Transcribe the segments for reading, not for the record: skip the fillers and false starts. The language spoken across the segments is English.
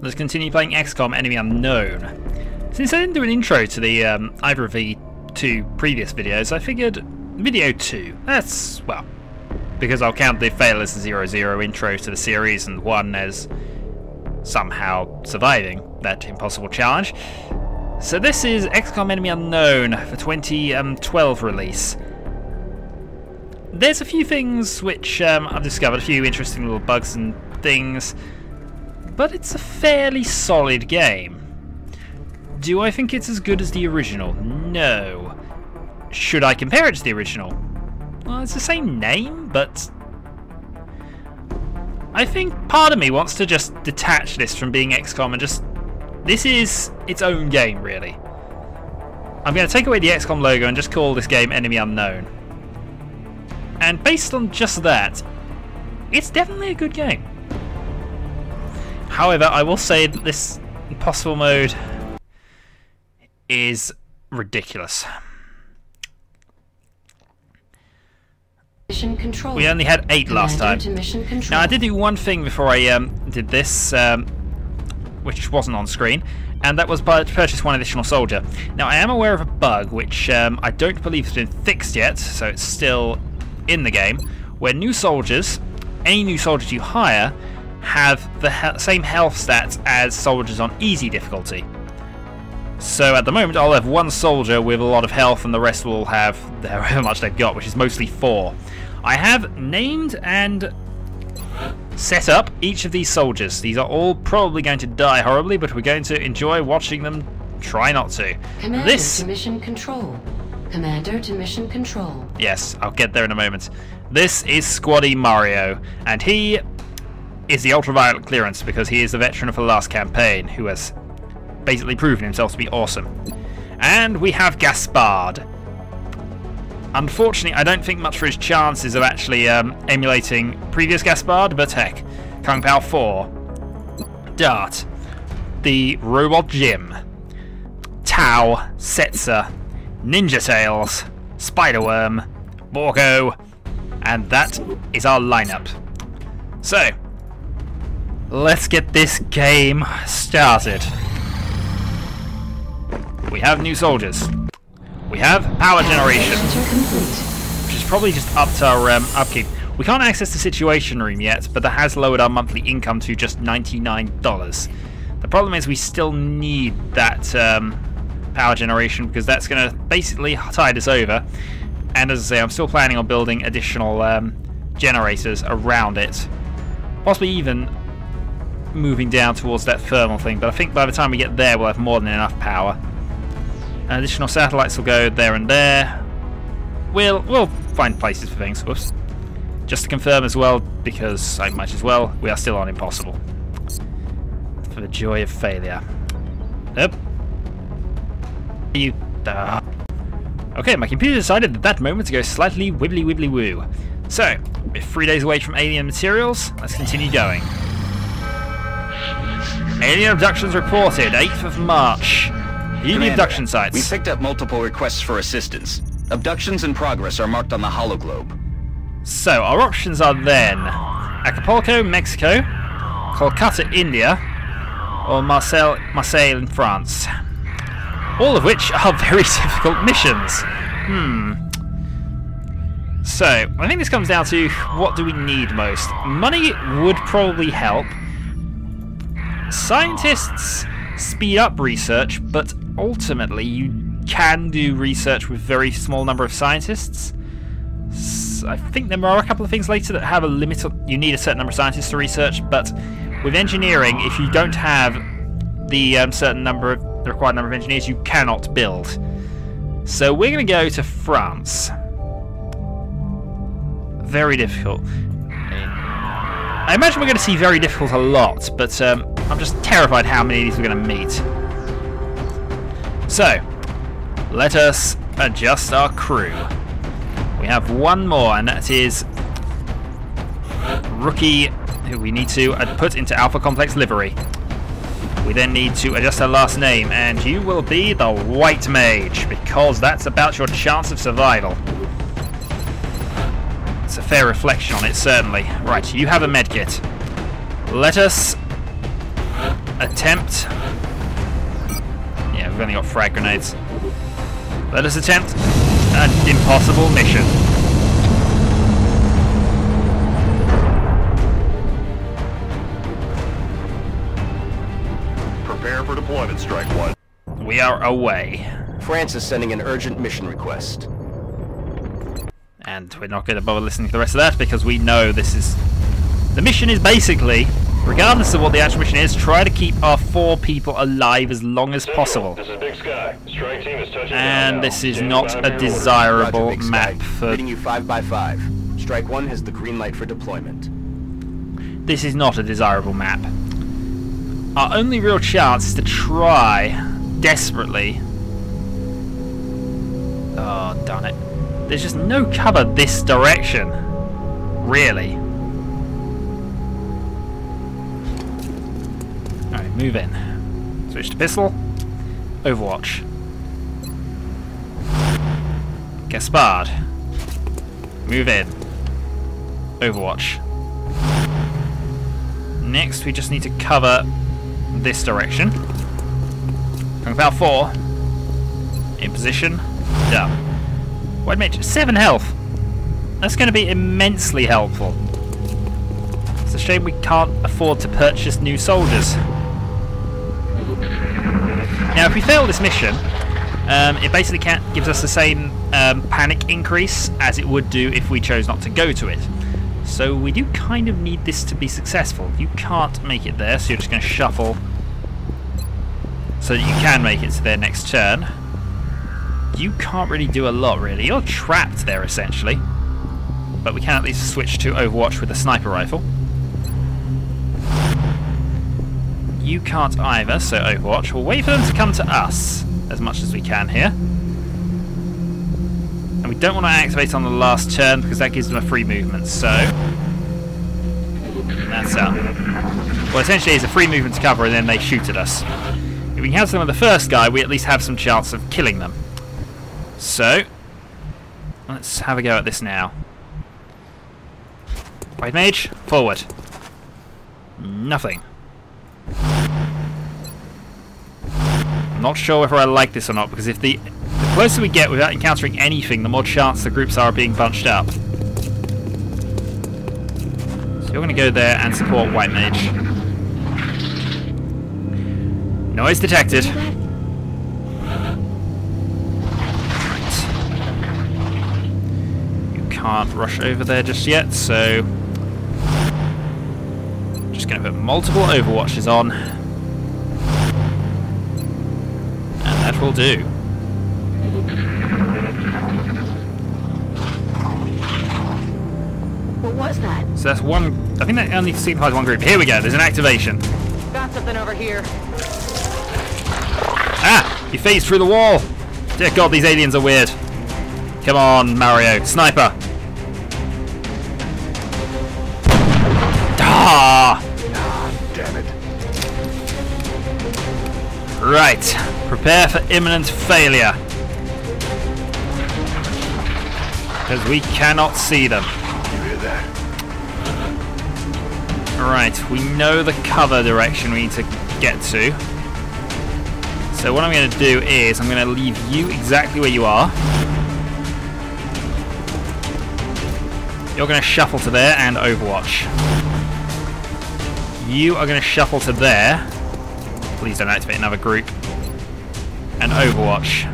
let's continue playing Xcom Enemy Unknown. Since I didn't do an intro to the either of the two previous videos, I figured video 2, that's, well, because I'll count the fail as the 0-0 intro to the series and 1 as somehow surviving that impossible challenge. So this is Xcom Enemy Unknown for 2012 release. There's a few things which I've discovered, a few interesting little bugs and things, but it's a fairly solid game. Do I think it's as good as the original? No. Should I compare it to the original? Well, it's the same name, but I think part of me wants to just detach this from being XCOM and just... This is its own game, really. I'm going to take away the XCOM logo and just call this game Enemy Unknown. And based on just that, it's definitely a good game. However, I will say that this impossible mode is ridiculous. Mission control. We only had 8 last time. Now I did do one thing before I did this, which wasn't on screen, and that was to purchase one additional soldier. Now I am aware of a bug which I don't believe has been fixed yet, so it's still in the game, where new soldiers, any new soldiers you hire, have the same health stats as soldiers on easy difficulty. So at the moment I'll have one soldier with a lot of health and the rest will have however much they've got, which is mostly 4. I have named and set up each of these soldiers. These are all probably going to die horribly, but we're going to enjoy watching them try not to. Commander to mission control. Commander to mission control. Yes, I'll get there in a moment. This is Squaddy Mario, and he is the ultraviolet clearance because he is the veteran of the last campaign who has basically proven himself to be awesome. And we have Gaspard. Unfortunately, I don't think much for his chances of actually emulating previous Gaspard, but heck. Kung Pao 4. Dart. The Robot Jim. Tau. Setzer. Ninja Tails. Spiderworm. Borgo. And that is our lineup. So, let's get this game started. We have new soldiers. We have power generation, which is probably just up to our upkeep. We can't access the situation room yet, but that has lowered our monthly income to just $99. The problem is we still need that power generation because that's going to basically tide us over. And as I say, I'm still planning on building additional generators around it. Possibly even moving down towards that thermal thing, but I think by the time we get there we'll have more than enough power. Additional satellites will go there and there. We'll find places for things. Whoops. Just to confirm as well, because I might as well, we are still on Impossible. For the joy of failure. Nope. Okay, my computer decided at that moment to go slightly wibbly wibbly woo. So, we're 3 days away from alien materials. Let's continue going. Alien abductions reported, 8th of March. View the abduction sites. We picked up multiple requests for assistance. Abductions in progress are marked on the hologlobe. So, our options are then Acapulco, Mexico, Kolkata, India, or Marseille in France. All of which are very difficult missions. So, I think this comes down to what do we need most. Money would probably help. Scientists speed up research, but ultimately you can do research with very small number of scientists. I think there are a couple of things later that have a limit. You need a certain number of scientists to research, but with engineering, if you don't have the the required number of engineers, you cannot build. So we're going to go to France. Very difficult. I imagine we're going to see very difficult a lot, but I'm just terrified how many of these we're going to meet. So, let us adjust our crew. We have one more, and that is Rookie, who we need to put into Alpha Complex livery. We then need to adjust her last name, and you will be the White Mage, because that's about your chance of survival. It's a fair reflection on it, certainly. Right, you have a medkit. Let us attempt. Yeah, we've only got frag grenades. Let us attempt an impossible mission. Prepare for deployment, Strike One. We are away. France is sending an urgent mission request. And we're not going to bother listening to the rest of that because we know this is... The mission is basically, regardless of what the actual mission is, try to keep our 4 people alive as long as possible. This is Big Sky. Strike team is touching And down this now. is Stand not by a for your desirable Roger, Big map Sky. for... Reading you 5 by 5. Strike One has the green light for deployment. This is not a desirable map. Our only real chance is to try desperately... Oh, darn it. There's just no cover this direction. Really. Alright, move in. Switch to pistol. Overwatch. Gaspard. Move in. Overwatch. Next, we just need to cover this direction. Kung Pao 4. In position. Done. White Mage, 7 health. That's going to be immensely helpful. It's a shame we can't afford to purchase new soldiers. Now, if we fail this mission, it basically gives us the same panic increase as it would do if we chose not to go to it. So we do kind of need this to be successful. You can't make it there, so you're just going to shuffle so that you can make it to their next turn. You can't really do a lot, really. You're trapped there, essentially. But we can at least switch to Overwatch with a sniper rifle. You can't either, so Overwatch. We'll wait for them to come to us as much as we can here. And we don't want to activate on the last turn because that gives them a free movement, so... That's up. Well, essentially it's a free movement to cover and then they shoot at us. If we can have some of the first guy, we at least have some chance of killing them. So, let's have a go at this now. White Mage, forward. Nothing. I'm not sure whether I like this or not, because if the closer we get without encountering anything, the more chance the groups are of being bunched up. So you're going to go there and support White Mage. Noise detected. Can't rush over there just yet, so just going to put multiple Overwatches on, and that will do. What was that? So that's one. I think that only signifies one group. Here we go. There's an activation. Got something over here. Ah! He phased through the wall. Dear God, these aliens are weird. Come on, Mario, sniper. Ah! Damn it. Right. Prepare for imminent failure. Because we cannot see them. You hear that? Right, we know the cover direction we need to get to. So what I'm going to do is I'm going to leave you exactly where you are. You're going to shuffle to there and Overwatch. You are going to shuffle to there. Please don't activate another group. And Overwatch.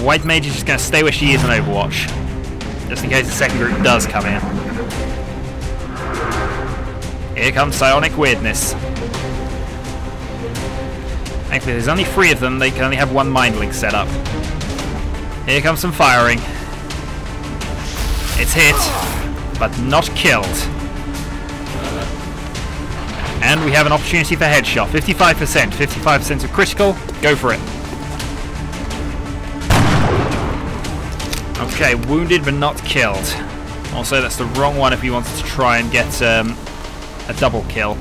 White Mage is just going to stay where she is and Overwatch. Just in case the second group does come in. Here comes psionic weirdness. Thankfully there's only 3 of them, they can only have 1 mind link set up. Here comes some firing. It's hit, but not killed. And we have an opportunity for headshot. 55%. 55% of critical. Go for it. Okay, wounded but not killed. Also, that's the wrong one if we wanted to try and get a double kill.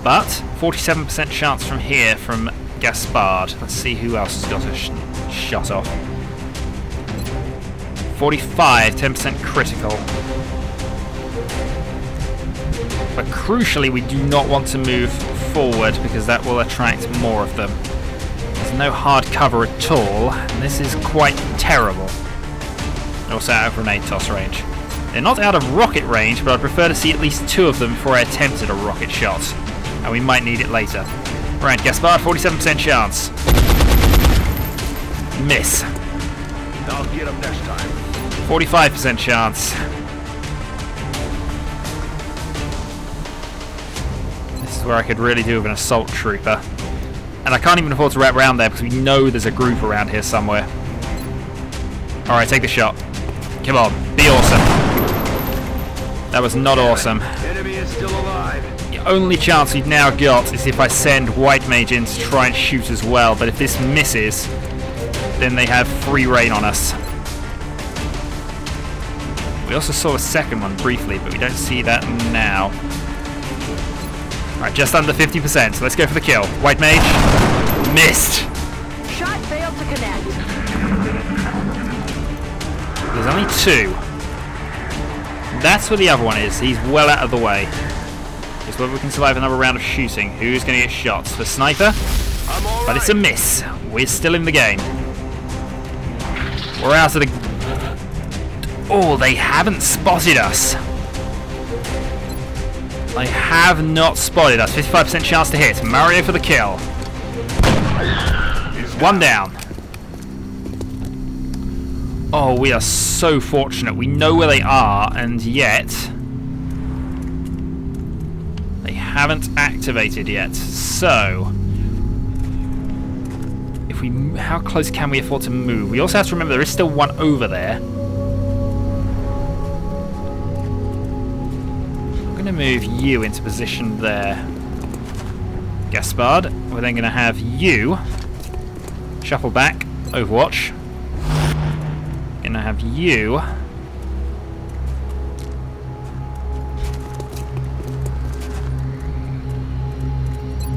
But 47% chance from here from Gaspard. Let's see who else has got a shot off. 45, 10% critical. But crucially, we do not want to move forward because that will attract more of them. There's no hard cover at all, and this is quite terrible. Also out of grenade toss range. They're not out of rocket range, but I'd prefer to see at least 2 of them before I attempted a rocket shot. And we might need it later. Right, Gaspard, 47% chance. Miss. I'll get him next time. 45% chance. This is where I could really do with an assault trooper. And I can't even afford to wrap around there because we know there's a group around here somewhere. Alright, take the shot. Come on, be awesome. That was not awesome. Enemy is still alive. The only chance we've now got is if I send White Mage in to try and shoot as well, but if this misses, then they have free reign on us. We also saw a second one briefly, but we don't see that now. Alright, just under 50%, so let's go for the kill. White Mage, missed! Shot failed to connect. There's only 2. That's where the other one is. He's well out of the way. Just whether we can survive another round of shooting. Who's going to get shot? The sniper? But it's a miss. We're still in the game. We're out of the... Oh, they haven't spotted us. They have not spotted us. 55% chance to hit. Mario for the kill. 1 down. Oh, we are so fortunate. We know where they are, and yet they haven't activated yet. So, if we, how close can we afford to move? We also have to remember there is still one over there. I'm going to move you into position there, Gaspard. We're then going to have you shuffle back, Overwatch. And I have you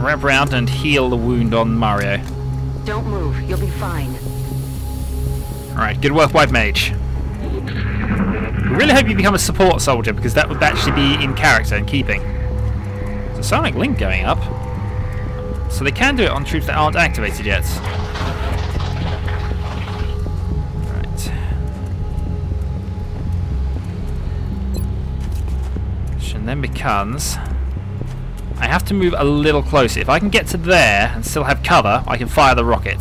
wrap around and heal the wound on Mario. Don't move. You'll be fine. Alright, good work, White Mage. We really hope you become a support soldier because that would actually be in character and keeping. There's a sonic link going up. So they can do it on troops that aren't activated yet. Then becomes I have to move a little closer. If I can get to there and still have cover, I can fire the rocket.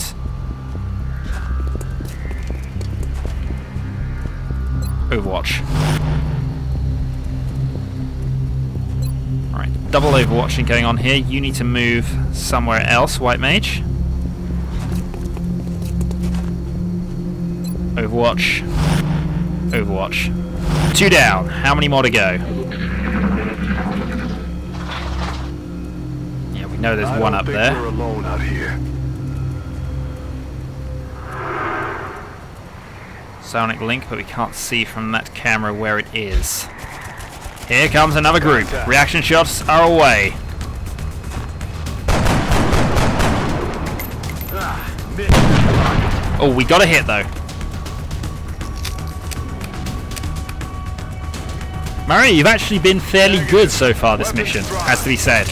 Overwatch. Alright, double overwatching going on here. You need to move somewhere else, White Mage. Overwatch. Overwatch. 2 down. How many more to go? No, there's one up there. We're alone out here. Sonic link, but we can't see from that camera where it is. Here comes another group. Reaction shots are away. Oh, we got a hit though. Mario, you've actually been fairly good so far this mission, has to be said.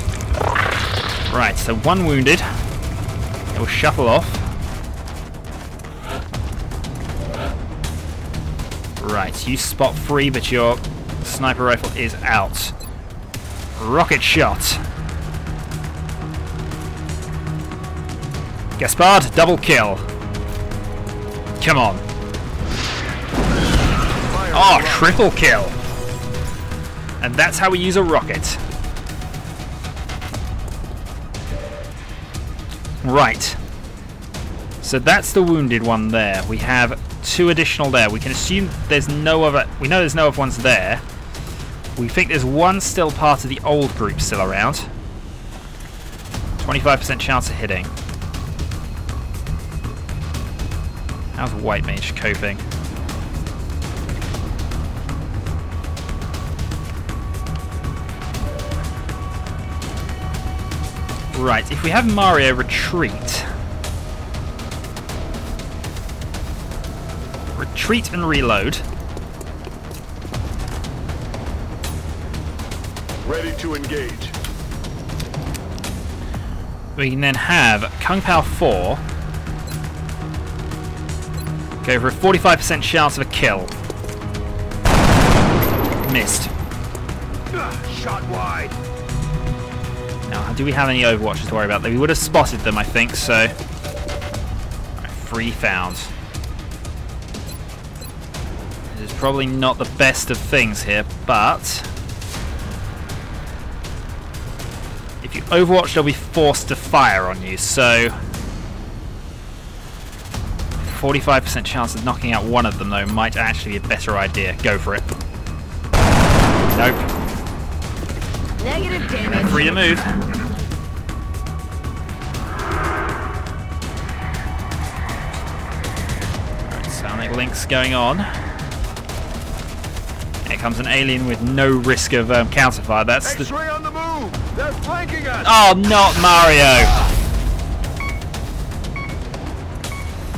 Right, so 1 wounded. It will shuffle off. Right, you spot free, but your sniper rifle is out. Rocket shot. Gaspard, double kill. Come on. Oh, triple kill. And that's how we use a rocket. Right. So that's the wounded one there. We have 2 additional there. We can assume there's no other... We know there's no other ones there. We think there's 1 still part of the old group still around. 25% chance of hitting. How's White Mage coping? Right, if we have Mario retreat... Retreat and reload. Ready to engage. We can then have Kung Pao 4 go for a 45% chance of a kill. Missed. Shot wide. Now, do we have any Overwatchers to worry about? We would have spotted them, I think, so... Right, 3 found. This is probably not the best of things here, but... if you Overwatch, they'll be forced to fire on you, so... 45% chance of knocking out one of them, though, might actually be a better idea. Go for it. Nope. Negative damage. Free to move. Alright, Sonic Link's going on. Here comes an alien with no risk of counterfire. That's the... X-ray on the move. They're flanking us. Oh, not Mario!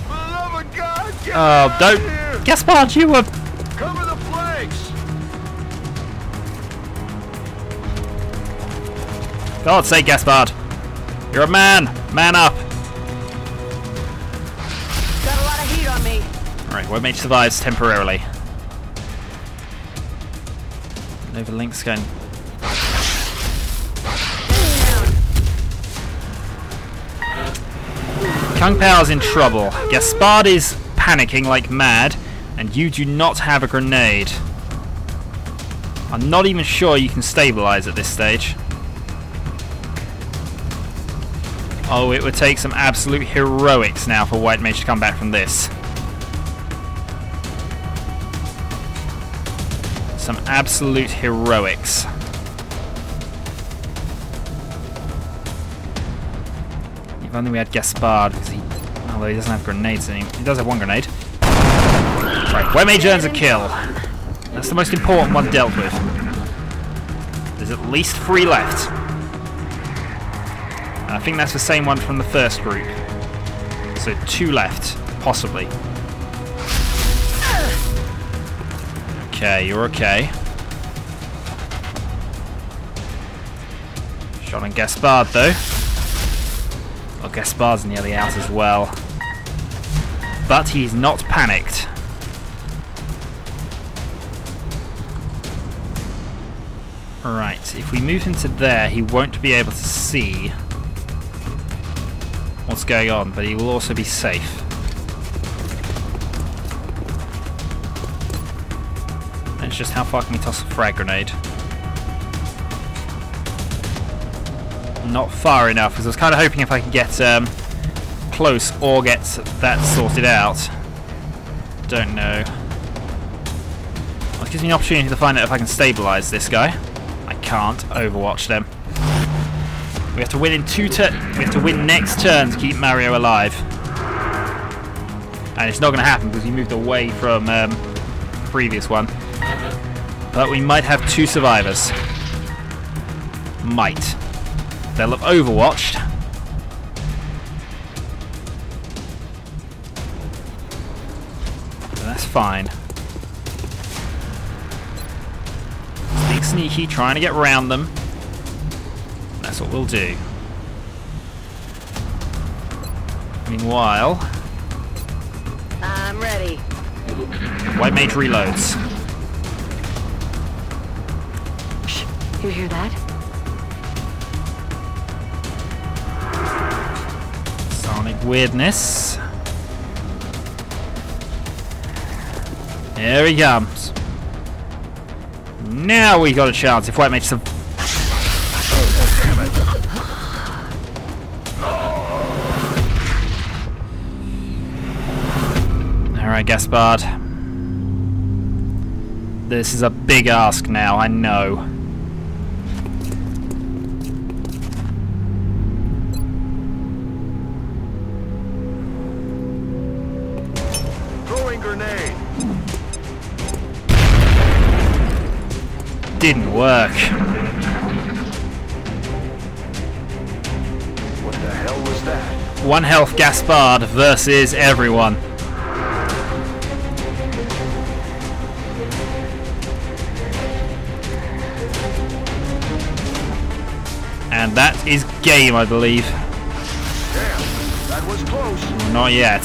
For the love of God, get Oh, out of don't... here. Gaspard, you were... Cover the flanks. God's sake, Gaspard. You're a man. Man up. Got a lot of heat on me. Alright, Webmage survives temporarily. Nova Link's going... Kung Pao's in trouble. Gaspard is panicking like mad, and you do not have a grenade. I'm not even sure you can stabilize at this stage. Oh, it would take some absolute heroics now for White Mage to come back from this. Some absolute heroics. If only we had Gaspard, because he... although he doesn't have grenades anymore. He does have one grenade. Right, White Mage earns a kill. That's the most important one dealt with. There's at least 3 left. And I think that's the same one from the first group. So 2 left, possibly. Okay, you're okay. Shot on Gaspard though. Well, Gaspard's nearly out as well. But he's not panicked. Right, if we move him to there, he won't be able to see what's going on, but he will also be safe. And it's just how far can we toss a frag grenade? Not far enough, because I was kind of hoping if I could get close or get that sorted out. Don't know. Well, it gives me an opportunity to find out if I can stabilize this guy. I can't Overwatch them. We have to win in 2 turns. We have to win next turn to keep Mario alive. And it's not going to happen because we moved away from the previous one. But we might have 2 survivors. Might. They'll have Overwatched. But that's fine. Sneak sneaky, trying to get round them. That's what we'll do. Meanwhile, I'm ready. White Mage reloads. Shh. You hear that? Sonic weirdness. Here he comes. Now we got a chance if White Mage survives. Alright, Gaspard. This is a big ask now, I know. Throwing grenade. Didn't work. What the hell was that? 1 health Gaspard versus everyone. And that is game, I believe. Damn, that was close. Not yet.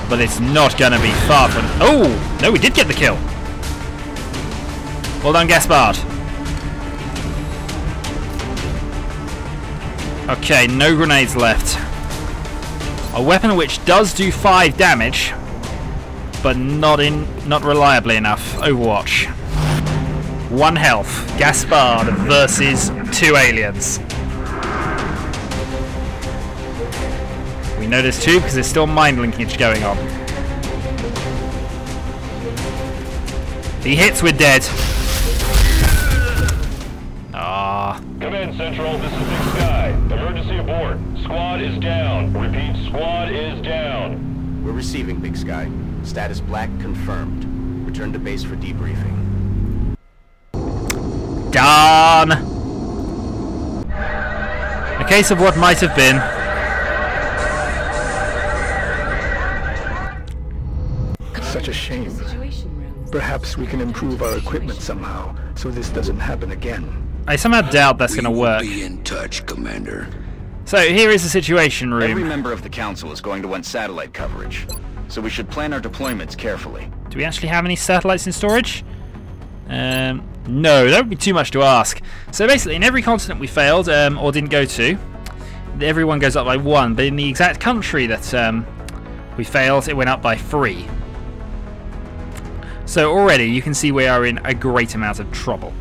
But it's not gonna be far from... Oh! No, we did get the kill. Well done, Gaspard. Okay, no grenades left. A weapon which does do 5 damage, but not reliably enough. Overwatch. 1 health. Gaspard versus 2 aliens. We know there's 2 because there's still mind linkage going on. He hits, we're dead. Ah. Command Central, this is Big Sky. Emergency aboard. Squad is down. Repeat, squad is down. We're receiving, Big Sky. Status black confirmed. Return to base for debriefing. Darn. A case of what might have been. Such a shame. Perhaps we can improve our equipment somehow, so this doesn't happen again. I somehow doubt that's going to work. Be in touch, Commander. So here is the situation room. Every member of the Council is going to want satellite coverage, so we should plan our deployments carefully. Do we actually have any satellites in storage? No, that would be too much to ask. So basically, in every continent we failed, or didn't go to, everyone goes up by 1, but in the exact country that we failed, it went up by 3. So already you can see we are in a great amount of trouble.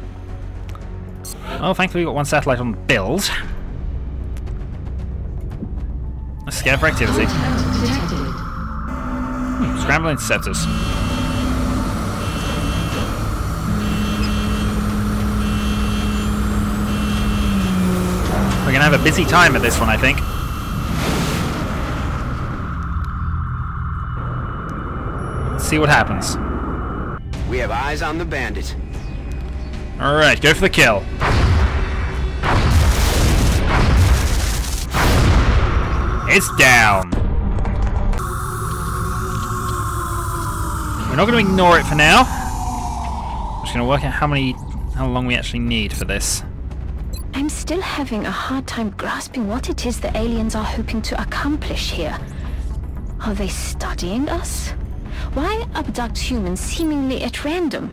Well, thankfully we've got 1 satellite on build. A scan for activity. Scramble interceptors. We're going to have a busy time at this one, I think. Let's see what happens. We have eyes on the bandit. Alright, go for the kill. It's down. We're not going to ignore it for now. I'm just going to work out how long we actually need for this. I'm still having a hard time grasping what it is the aliens are hoping to accomplish here. Are they studying us? Why abduct humans seemingly at random?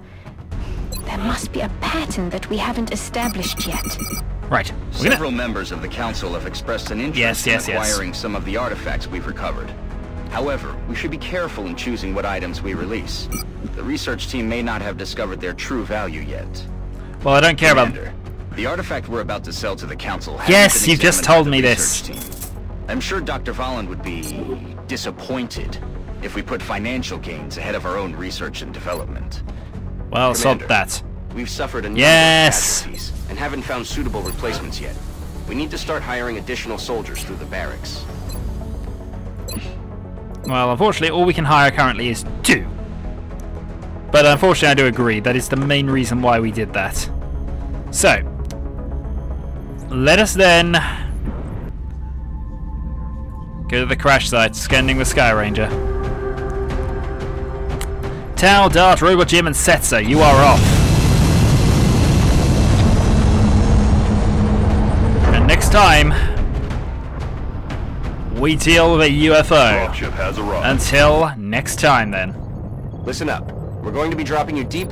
There must be a pattern that we haven't established yet. Right. Several members of the Council have expressed an interest in acquiring some of the artifacts we've recovered. However, we should be careful in choosing what items we release. The research team may not have discovered their true value yet. Well, I don't care Commander, the artifact we're about to sell to the Council has Yes, been you've just examined told by me the this. research team. I'm sure Dr. Volland would be disappointed if we put financial gains ahead of our own research and development. Well, sod Commander, that. We've suffered a number Yes. of casualties and haven't found suitable replacements yet. We need to start hiring additional soldiers through the barracks. Well, unfortunately, all we can hire currently is 2. But unfortunately, I do agree. That is the main reason why we did that. So, let us then go to the crash site, scanning the Sky Ranger. Tau, Dart, Robot Jim, and Setzer, you are off. And next time, we deal with a UFO. Dropship has arrived. Until next time, then. Listen up. We're going to be dropping you deep